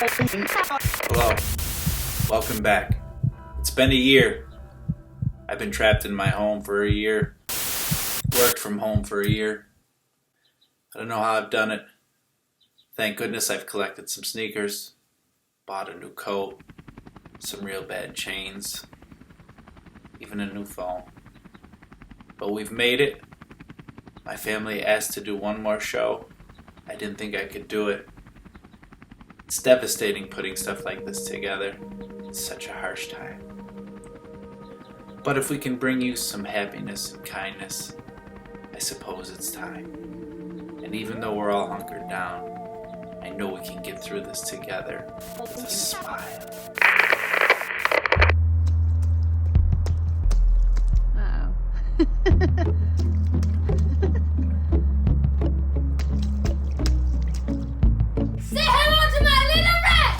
Hello. Welcome back. It's been a year. I've been trapped in my home for a year. Worked from home for a year. I don't know how I've done it. Thank goodness I've collected some sneakers, bought a new coat, some real bad chains, even a new phone. But we've made it. My family asked to do one more show. I didn't think I could do it. It's devastating putting stuff like this together. It's such a harsh time. But if we can bring you some happiness and kindness, I suppose it's time. And even though we're all hunkered down, I know we can get through this together with a smile. Say hello to my little rat!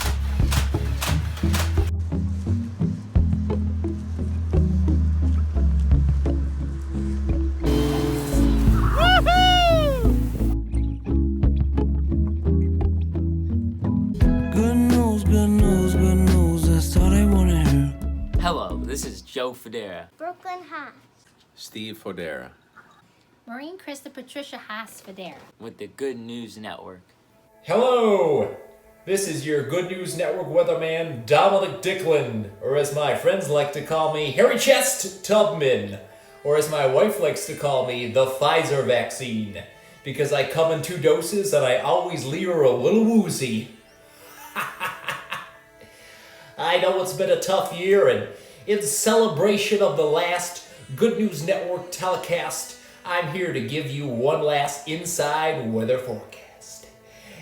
Good news, good news, good news. That's all I wanna hear. Hello, this is Joe Federa. Brooklyn Haas. Steve Fodera. Maureen Krista Patricia Haas Federa. With the Good News Network. Hello! This is your Good News Network weatherman, Dominic Dicklin, or as my friends like to call me, Hairy Chest Tubman, or as my wife likes to call me, the Pfizer vaccine, because I come in 2 doses and I always leave her a little woozy. I know it's been a tough year, and in celebration of the last Good News Network telecast, I'm here to give you one last inside weather forecast.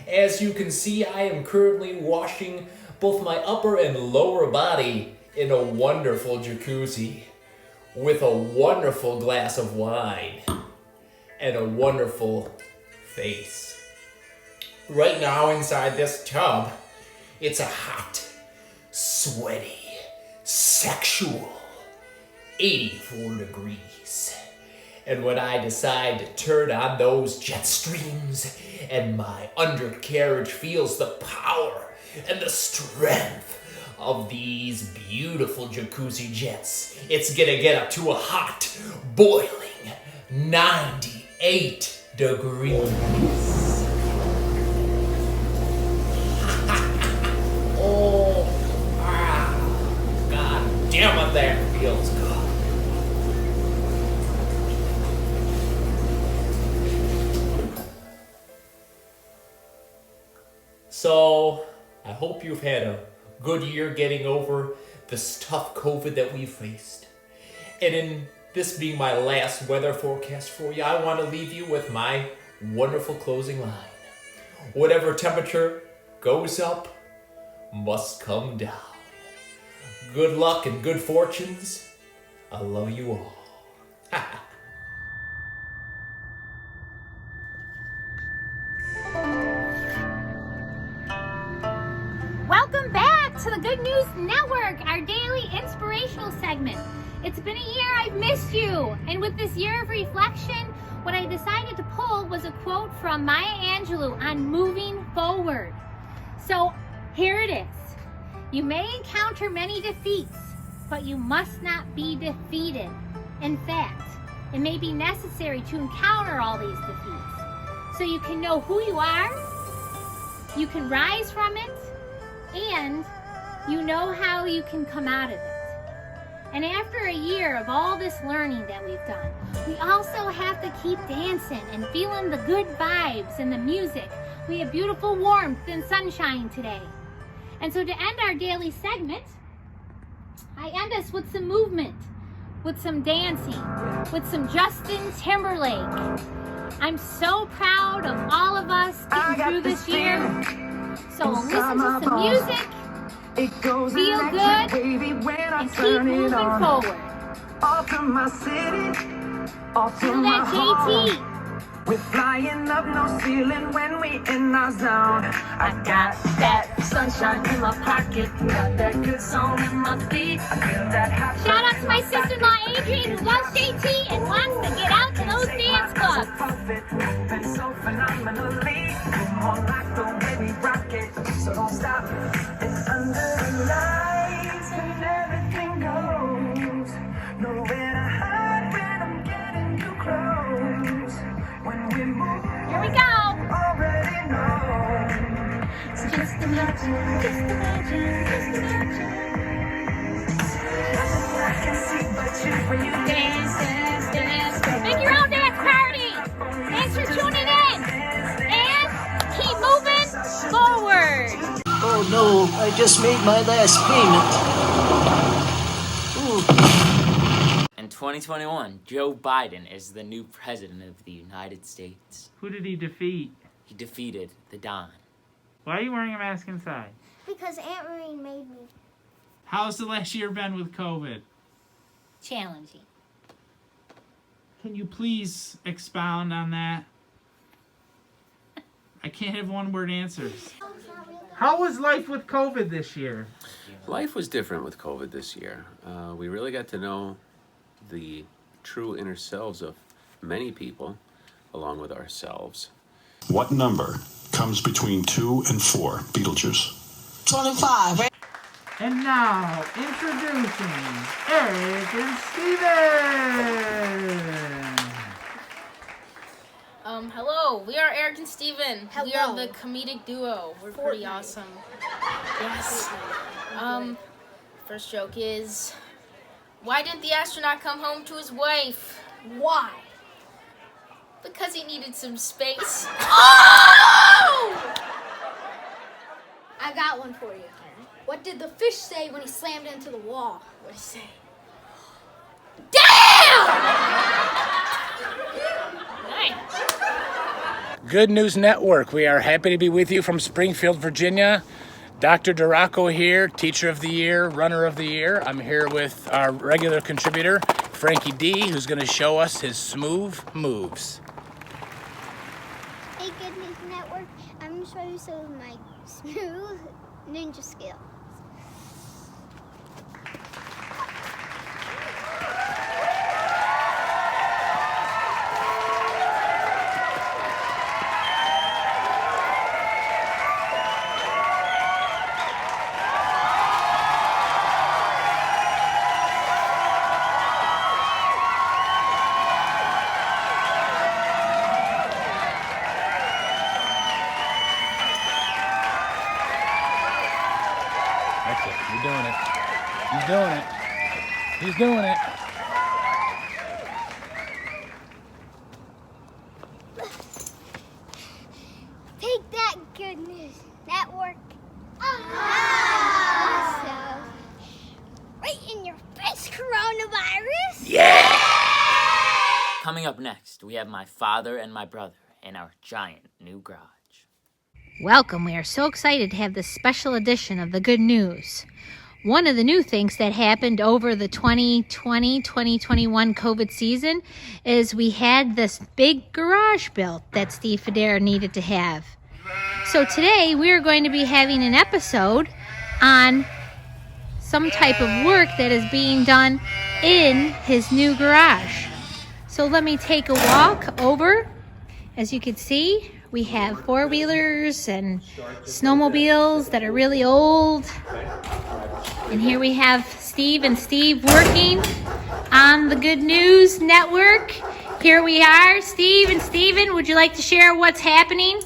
As you can see, I am currently washing both my upper and lower body in a wonderful jacuzzi with a wonderful glass of wine and a wonderful face. Right now inside this tub, it's a hot, sweaty, sexual 84 degrees. And when I decide to turn on those jet streams and my undercarriage feels the power and the strength of these beautiful jacuzzi jets, it's gonna get up to a hot, boiling 98 degrees. God damn it, that feels good. So, I hope you've had a good year getting over this tough COVID that we faced. And in this being my last weather forecast for you, I want to leave you with my wonderful closing line. Whatever temperature goes up must come down. Good luck and good fortunes. I love you all. Welcome back to the Good News Network, our daily inspirational segment. It's been a year, I've missed you. And with this year of reflection, what I decided to pull was a quote from Maya Angelou on moving forward. So here it is. You may encounter many defeats, but you must not be defeated. In fact, it may be necessary to encounter all these defeats so you can know who you are, you can rise from it, and you know how you can come out of it. And after a year of all this learning that we've done, we also have to keep dancing and feeling the good vibes and the music. We have beautiful warmth and sunshine today. And so to end our daily segment, I end us with some movement, with some dancing, with some Justin Timberlake. I'm so proud of all of us getting through this year. So listen to some music, feel good, and keep moving forward. Feel that JT. We're flying up, no ceiling when we in our zone. I got that sunshine in my pocket, got that good song in my feet. I feel that hot. Shout out to my sister-in-law Adrian, who loves JT and wants to get out to those dance clubs. Perfect, moving so phenomenally. Come on, like the way we rock it, so don't stop. It's under the lights and everything goes. Nowhere to hide when I'm getting too close. When we move, Here we go. already know. So just imagine, just imagine, just imagine. Nothing I can see but you when you Dance, dance, dance. Make your own dance party. Thanks for tuning in. And keep moving forward. Oh no, I just made my last payment. Ooh. In 2021, Joe Biden is the new president of the United States. Who did he defeat? He defeated the Don. Why are you wearing a mask inside? Because Aunt Marine made me. How's the last year been with COVID? Challenging. Can you please expound on that? I can't have one-word answers. How was life with COVID this year? Life was different with COVID this year. We really got to know the true inner selves of many people, along with ourselves. What number comes between 2 and 4? Beetlejuice. 25. And now, introducing Eric and Steven! Hello, we are Eric and Steven. We are Hello. the comedic duo. We're pretty awesome. Yes. First joke is, why didn't the astronaut come home to his wife? Why? Because he needed some space. I got one for you. What did the fish say when he slammed into the wall? What did he say? Good News Network. We are happy to be with you from Springfield, Virginia. Dr. Duraco here, Teacher of the Year, Runner of the Year. I'm here with our regular contributor, Frankie D, who's going to show us his smooth moves. Hey, Good News Network. I'm going to show you some of my smooth ninja skills. That's it. You're doing it. He's doing it. He's doing it. Take that, Good News Network. So, right in your face, coronavirus. Yeah! Coming up next, we have my father and my brother in our giant new garage. Welcome. We are so excited to have this special edition of the Good News. One of the new things that happened over the 2020-2021 COVID season is we had this big garage built that Steve Federa needed to have. So today we are going to be having an episode on some type of work that is being done in his new garage. So let me take a walk over. As you can see, we have four-wheelers and snowmobiles that are really old. And here we have Steve and Steve working on the Good News Network. Here we are. Steve and Steven, would you like to share what's happening?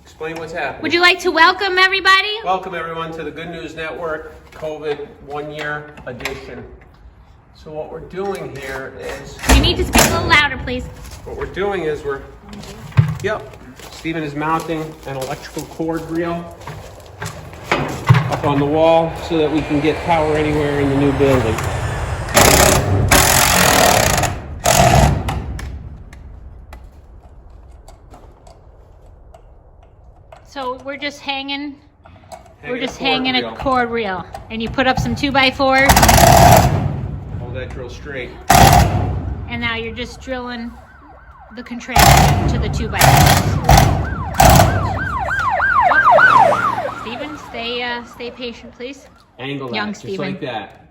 Explain what's happening. Would you like to welcome everybody? Welcome everyone to the Good News Network COVID 1-year edition. So what we're doing here is... You need to speak a little louder, please. What we're doing is Steven is mounting an electrical cord reel up on the wall so that we can get power anywhere in the new building. So we're just hanging Hanging a cord reel. And you put up some 2x4s. Hold that drill straight. And now you're just drilling the contraption to the 2x4s. Steven, stay patient, please. Angle Young that, just Steven. like that.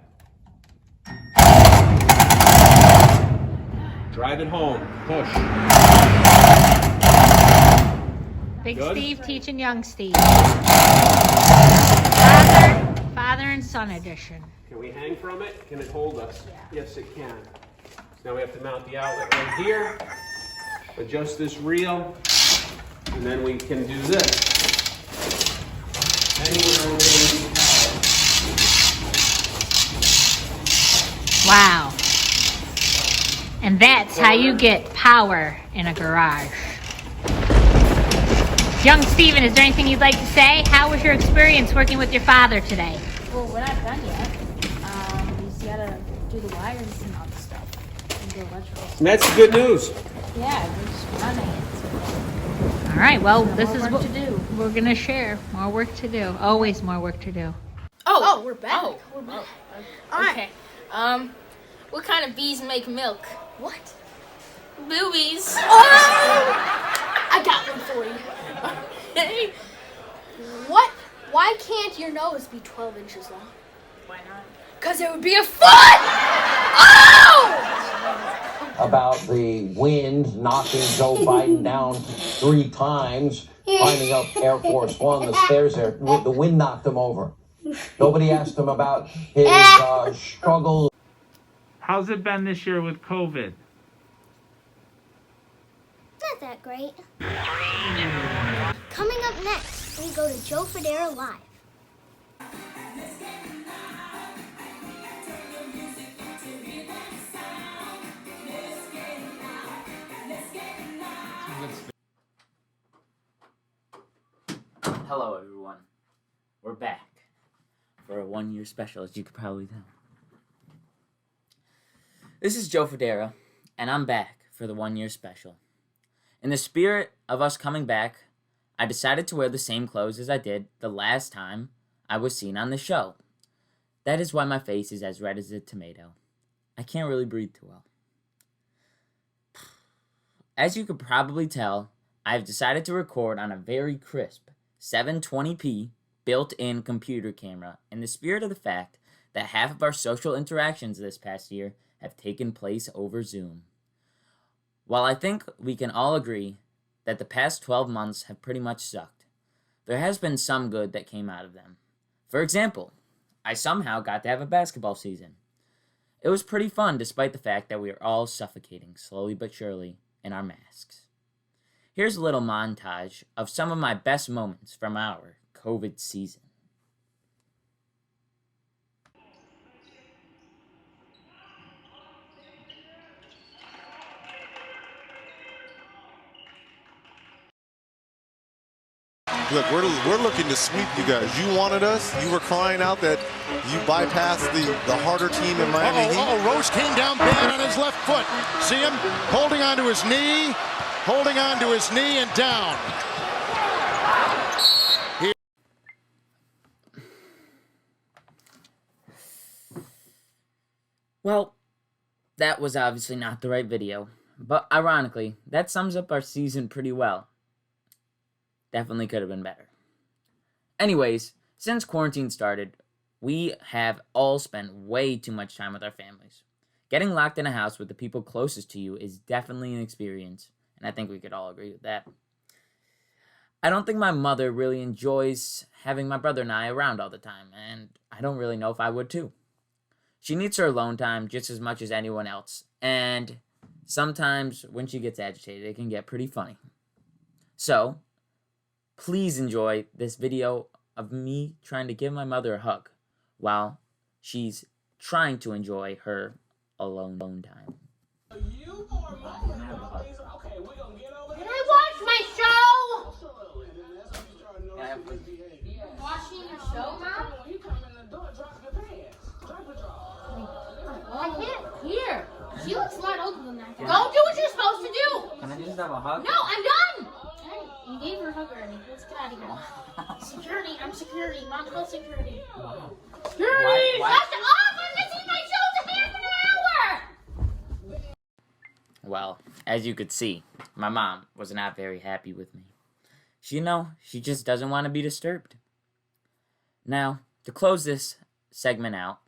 Drive it home. Push. Big Good. Steve teaching young Steve. Father and son edition. Can we hang from it? Can it hold us? Yes, it can. So now we have to mount the outlet right here, adjust this reel, and then we can do this. Anywhere within. Wow. And that's how you get power in a garage. Young Steven, is there anything you'd like to say? How was your experience working with your father today? Well, we're not done yet. We just gotta do the wires and all the stuff. And do electrical. And that's the good news. Yeah, we're just running it. All right, well, this more is work what to do. we're going to share. More work to do. Always more work to do. Oh, we're back. We're back. Okay. What kind of bees make milk? What? Boobies. I got one for you. What? Why can't your nose be 12 inches long? Why not? Because it would be a foot! Oh! About the wind knocking Joe Biden down 3 times, climbing up Air Force One, the stairs there. The wind knocked him over. Nobody asked him about his struggle. How's it been this year with COVID? Not that great. Coming up next, we go to Joe Federa Live. Hello, everyone. We're back for a 1-year special, as you could probably tell. This is Joe Federa, and I'm back for the 1-year special. In the spirit of us coming back, I decided to wear the same clothes as I did the last time I was seen on the show. That is why my face is as red as a tomato. I can't really breathe too well. As you could probably tell, I have decided to record on a very crisp 720p built-in computer camera in the spirit of the fact that half of our social interactions this past year have taken place over Zoom. While I think we can all agree that the past 12 months have pretty much sucked, there has been some good that came out of them. For example, I somehow got to have a basketball season. It was pretty fun despite the fact that we are all suffocating slowly but surely in our masks. Here's a little montage of some of my best moments from our COVID season. Look, we're looking to sweep you guys. You wanted us. You were crying out that you bypassed the harder team in Miami Heat. Rose came down bad on his left foot. See him holding onto his knee and down. Well, that was obviously not the right video, but ironically, that sums up our season pretty well. Definitely could have been better. Anyways, since quarantine started, we have all spent way too much time with our families. Getting locked in a house with the people closest to you is definitely an experience, and I think we could all agree with that. I don't think my mother really enjoys having my brother and I around all the time, and I don't really know if I would too. She needs her alone time just as much as anyone else, and sometimes when she gets agitated, it can get pretty funny. So, please enjoy this video of me trying to give my mother a hug while she's trying to enjoy her alone time. Can I watch my show? Watching your show, Mom? I can't hear. She looks a lot older than that. Go do what you're supposed to do. Can I just have a hug? No, I'm done. Hey, you gave her a hug already. Let's get out of here. Security, I'm security. Mom, call security. Security! Shut up! I'm missing my show to half an hour! Well, as you could see, my mom was not very happy with me. She just doesn't want to be disturbed. Now, to close this segment out,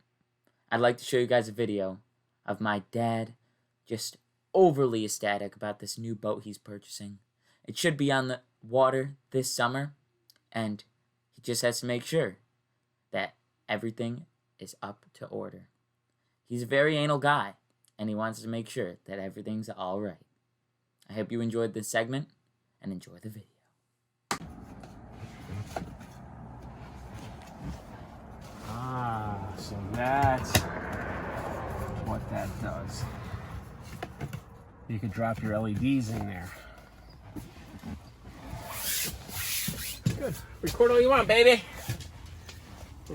I'd like to show you guys a video of my dad just overly ecstatic about this new boat he's purchasing. It should be on the water this summer, and he just has to make sure that everything is up to order. He's a very anal guy, and he wants to make sure that everything's all right. I hope you enjoyed this segment, and enjoy the video. So that's what that does. You could drop your LEDs in there. Good. Record all you want, baby.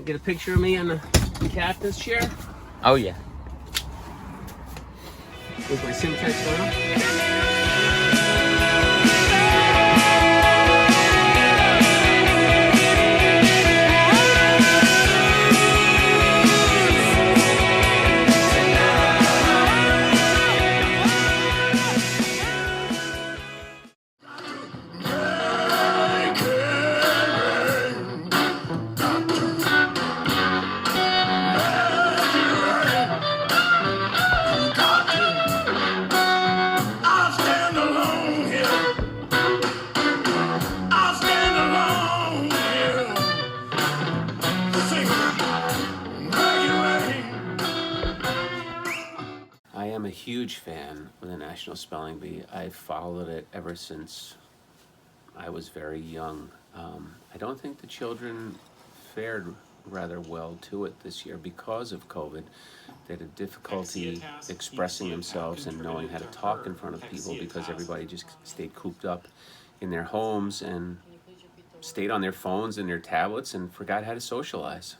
Get a picture of me in the captain's chair. Oh, yeah. With my Simtex on. I am a huge fan of the National Spelling Bee. I've followed it ever since I was very young. I don't think the children fared rather well to it this year because of COVID. They had a difficulty expressing themselves and knowing how to talk in front of people because everybody just stayed cooped up in their homes and stayed on their phones and their tablets and forgot how to socialize.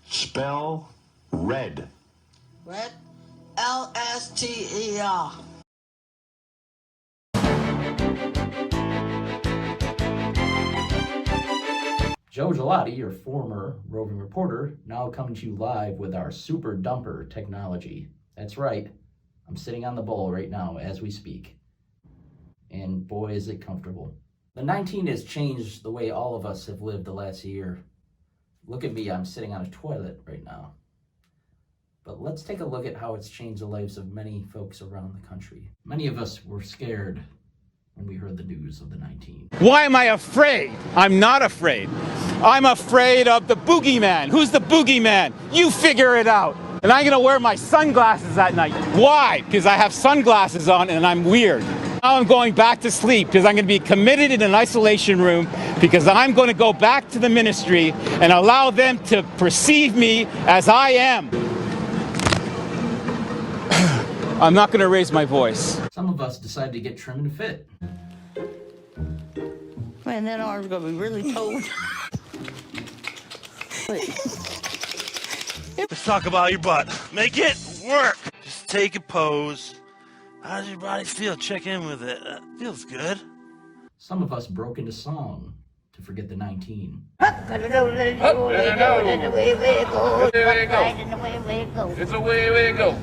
Spell red. Red? L-S-T-E-R. Joe Gelati, your former roving reporter, now coming to you live with our super dumper technology. That's right, I'm sitting on the bowl right now as we speak. And boy, is it comfortable. The 19 has changed the way all of us have lived the last year. Look at me, I'm sitting on a toilet right now. But let's take a look at how it's changed the lives of many folks around the country. Many of us were scared when we heard the news of the 19. Why am I afraid? I'm not afraid. I'm afraid of the boogeyman. Who's the boogeyman? You figure it out. And I'm gonna wear my sunglasses at night. Why? Because I have sunglasses on and I'm weird. Now I'm going back to sleep because I'm gonna be committed in an isolation room because I'm gonna go back to the ministry and allow them to perceive me as I am. I'm not gonna raise my voice. Some of us decided to get trim and fit. Man, that arm's gonna be really cold. Let's talk about your butt. Make it work. Just take a pose. How does your body feel? Check in with it. Feels good. Some of us broke into song to forget the 19. It's the way we go.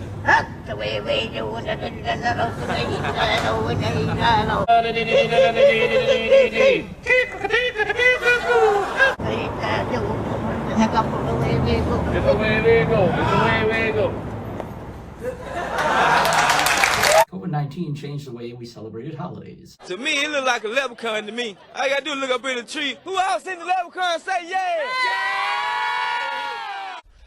the way we do it. COVID-19 changed the way we celebrated holidays. To me, it look like a leprechaun to me. All I gotta do is look up in the tree. Who else in the leprechaun say yeah?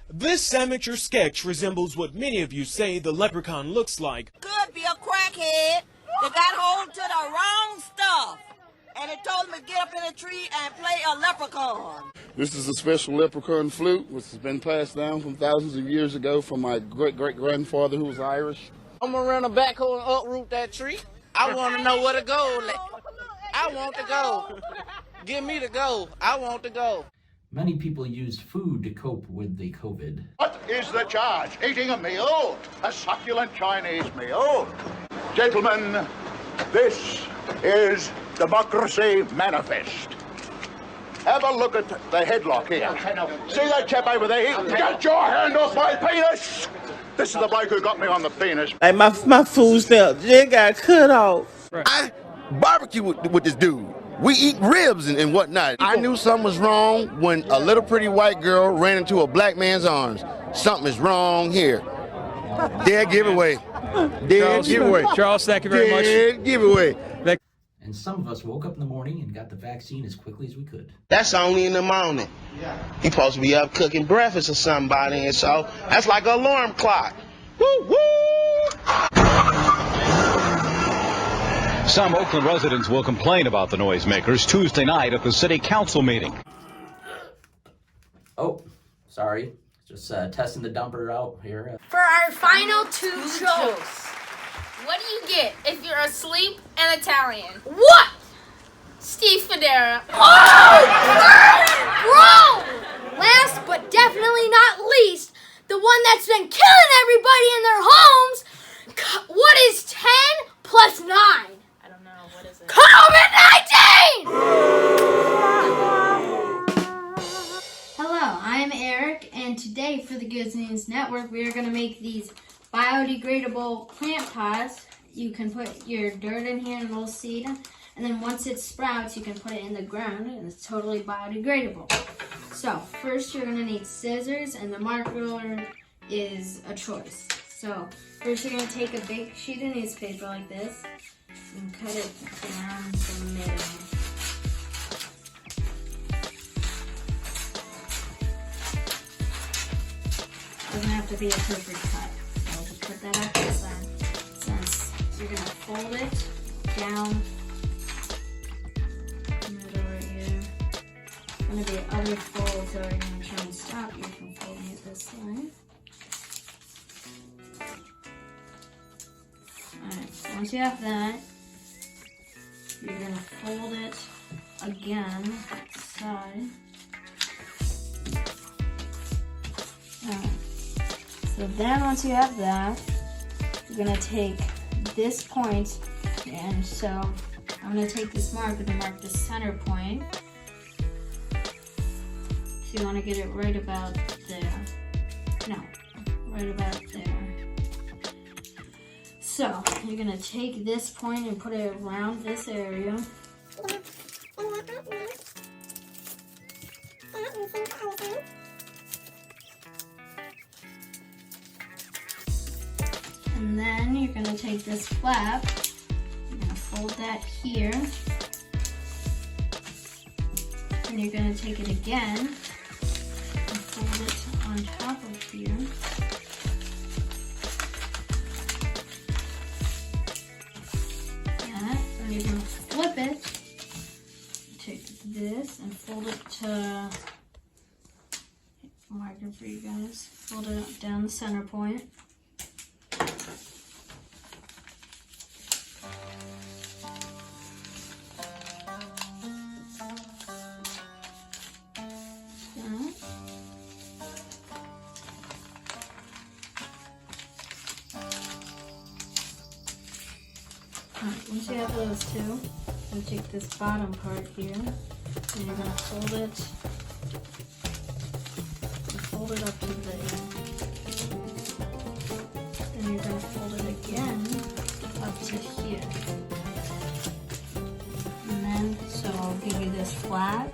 This amateur sketch resembles what many of you say the leprechaun looks like. Could be a crackhead that got hold to the wrong stuff. And it told him to get up in a tree and play a leprechaun. This is a special leprechaun flute, which has been passed down from thousands of years ago from my great-great-grandfather who was Irish. I'm gonna run a backhoe and uproot that tree. I want to know where to go. I want to go. Give me the go. I want to go. Many people used food to cope with the COVID. What is the charge? Eating a meal? A succulent Chinese meal? Gentlemen, this is Democracy Manifest. Have a look at the headlock here. See that chap over there? Get your hand off my penis! This is the bloke who got me on the penis. Hey, my food stamp just got cut off. I barbecue with this dude. We eat ribs and whatnot. I knew something was wrong when a little pretty white girl ran into a black man's arms. Something is wrong here. Dead giveaway. Dead giveaway. Charles, thank you very much. Dead giveaway. and some of us woke up in the morning and got the vaccine as quickly as we could. That's only in the morning. He supposed to be up cooking breakfast or somebody, and so that's like an alarm clock. Woo woo! Some Oakland residents will complain about the noisemakers Tuesday night at the city council meeting. Oh, sorry. Just testing the dumper out here. For our final two jokes, what do you get if you're asleep and Italian? What? Steve Federa. Oh, bro! Last but definitely not least, the one that's been killing everybody in their homes. What is 10 plus 9? I don't know. What is it? COVID-19! Hello, I'm Eric, and today for the Good News Network, we are going to make these biodegradable plant pots. You can put your dirt in here and a little seed, and then once it sprouts, you can put it in the ground, and it's totally biodegradable. So, first you're going to need scissors, and the marker is a choice. So, first you're going to take a big sheet of newspaper like this, and cut it down the middle. Doesn't have to be a perfect cut. So just put that up to the side. Since you're gonna fold it down middle right here. Gonna be other folds that are gonna try and stop you from folding it this way. Alright, so once you have that, you're gonna fold it again side. Alright. So then once you have that, you're going to take this point, and so I'm going to take this marker to mark the center point. So you want to get it right about there. No, right about there. So you're going to take this point and put it around this area. And then you're going to take this flap, you're going to fold that here, and you're going to take it again and fold it on top of here. That, then you're going to flip it, take this and fold it to, marker for you guys, fold it down the center point. Alright, once you have those two, you take this bottom part here, and you're going to fold it up to there. Then you're going to fold it again up to here. And then, so I'll give you this flap.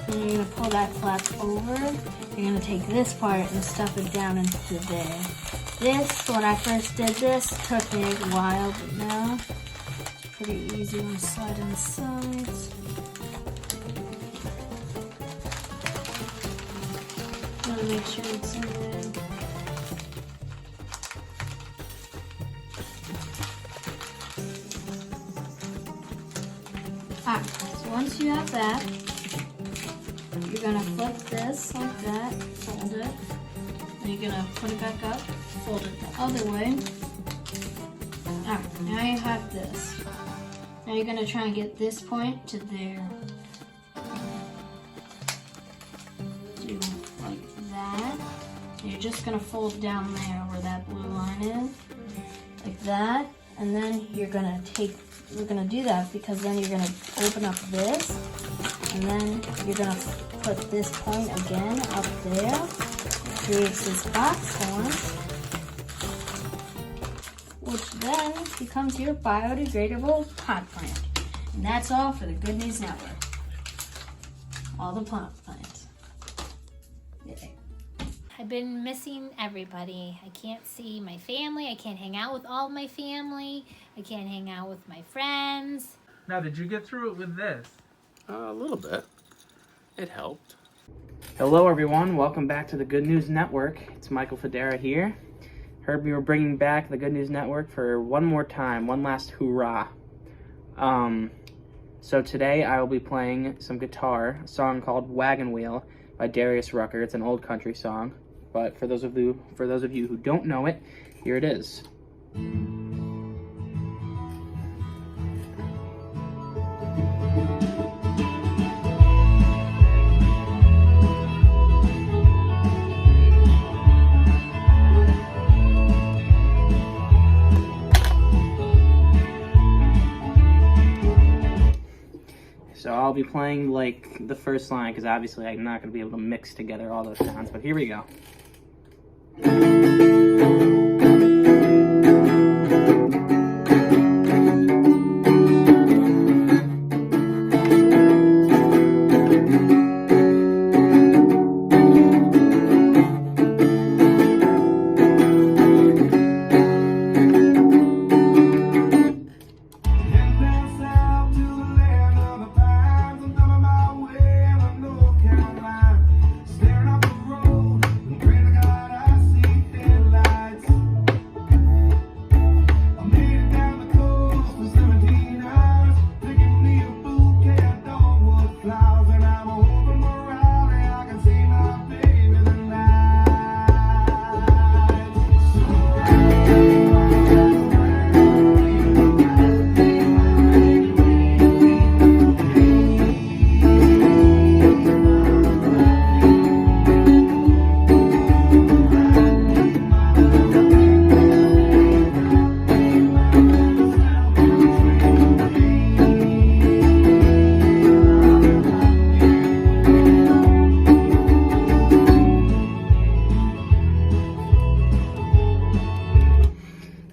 Then you're going to pull that flap over. You're going to take this part and stuff it down into there. This, when I first did this, took me a while, but now pretty easy on the side and the sides. Gotta make sure it's in there. Alright, so once you have that, you're gonna flip this like that, fold it, and you're gonna put it back up, fold it the other way. Alright, now you have this. Now you're going to try and get this point to there. Do like that. And you're just going to fold down there where that blue line is. Like that. And then you're going to we're going to do that because then you're going to open up this. And then you're going to put this point again up there. It creates this box form, which then becomes your biodegradable pot plant. And that's all for the Good News Network. All the plant plants. Yay. I've been missing everybody. I can't see my family. I can't hang out with all my family. I can't hang out with my friends. Now, did you get through it with this? A little bit. It helped. Hello, everyone. Welcome back to the Good News Network. It's Michael Federa here. Heard we were bringing back the Good News Network for one more time, one last hoorah. So today I will be playing some guitar, a song called Wagon Wheel by Darius Rucker. It's an old country song, but for those of you who don't know it, here it is. So I'll be playing like the first line because obviously I'm not going to be able to mix together all those sounds, but here we go.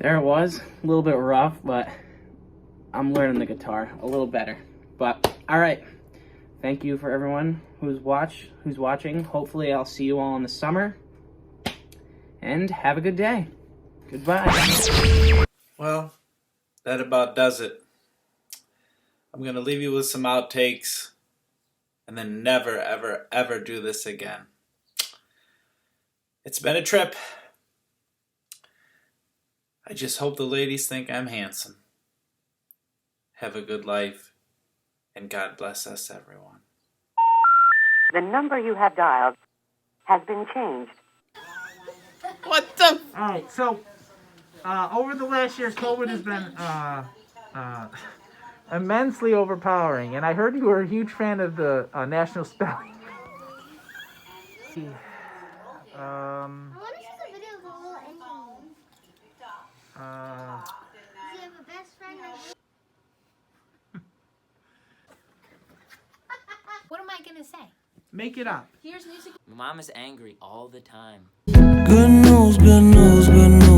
There it was, a little bit rough, but I'm learning the guitar a little better. But all right, thank you for everyone who's watching. Hopefully I'll see you all in the summer, and have a good day. Goodbye. Well, that about does it. I'm gonna leave you with some outtakes, and then never, ever, ever do this again. It's been a trip. I just hope the ladies think I'm handsome. Have a good life, and God bless us, everyone. The number you have dialed has been changed. What the? Alright, so, over the last years, COVID has been, immensely overpowering, and I heard you were a huge fan of the, National Spelling. What am I gonna say? Make it up. Here's music. Mom is angry all the time. Good news, good news, good news.